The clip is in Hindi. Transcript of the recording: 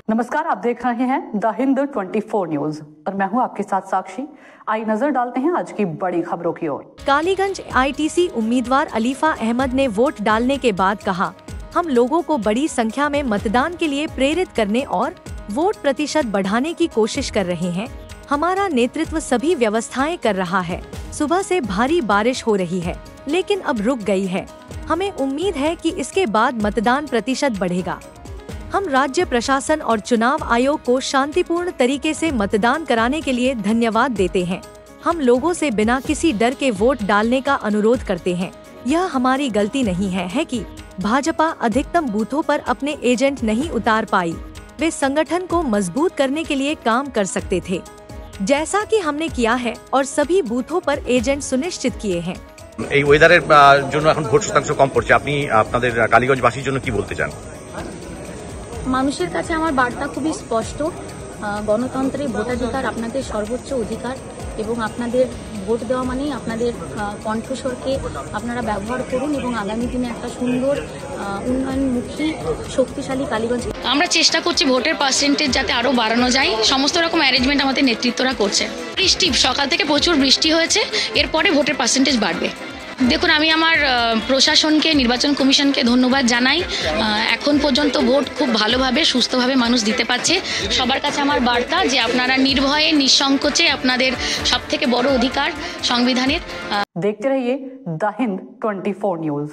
नमस्कार, आप देख रहे हैं द हिंद 24 न्यूज और मैं हूं आपके साथ साक्षी। आई नजर डालते हैं आज की बड़ी खबरों की ओर। कालीगंज आईटीसी उम्मीदवार अलीफा अहमद ने वोट डालने के बाद कहा, हम लोगों को बड़ी संख्या में मतदान के लिए प्रेरित करने और वोट प्रतिशत बढ़ाने की कोशिश कर रहे हैं। हमारा नेतृत्व सभी व्यवस्थाएं कर रहा है। सुबह से भारी बारिश हो रही है, लेकिन अब रुक गई है। हमें उम्मीद है कि इसके बाद मतदान प्रतिशत बढ़ेगा। हम राज्य प्रशासन और चुनाव आयोग को शांतिपूर्ण तरीके से मतदान कराने के लिए धन्यवाद देते हैं। हम लोगों से बिना किसी डर के वोट डालने का अनुरोध करते हैं। यह हमारी गलती नहीं है कि भाजपा अधिकतम बूथों पर अपने एजेंट नहीं उतार पाई। वे संगठन को मजबूत करने के लिए काम कर सकते थे, जैसा कि हमने किया है, और सभी बूथों पर एजेंट सुनिश्चित किए हैं। এই ওয়েদারের জন্য এখন ভোট শতাংশ কম পড়ছে, আপনি আপনাদের কালীগঞ্জবাসীর জন্য কি বলতে চান? মানুষের কাছে আমার বার্তা খুবই স্পষ্ট। গণতন্ত্রে ভোটাধিকার আপনাদের সর্বোচ্চ অধিকার এবং আপনাদের ভোট দেওয়া মানেই আপনাদের কণ্ঠস্বরকে আপনারা ব্যবহার করুন এবং আগামী দিনে একটা সুন্দর উন্নয়নমুখী শক্তিশালী কালীগঞ্জ। আমরা চেষ্টা করছি ভোটের পার্সেন্টেজ যাতে আরো বাড়ানো যায়। সমস্ত রকম অ্যারেঞ্জমেন্ট আমাদের নেতৃত্বরা করছে। বৃষ্টি সকাল থেকে প্রচুর বৃষ্টি হয়েছে, এরপরে ভোটের পার্সেন্টেজ বাড়বে। দেখুন, আমি আমার প্রশাসনকে, নির্বাচন কমিশনকে ধন্যবাদ জানাই। এখন পর্যন্ত ভোট খুব ভালোভাবে সুস্থভাবে মানুষ দিতে পারছে। সবার কাছে আমার বার্তা যে আপনারা নির্ভয়ে নিঃসংকোচে আপনাদের সবথেকে বড় অধিকার সংবিধানের। देखते रहिए द हिंद 24 न्यूज।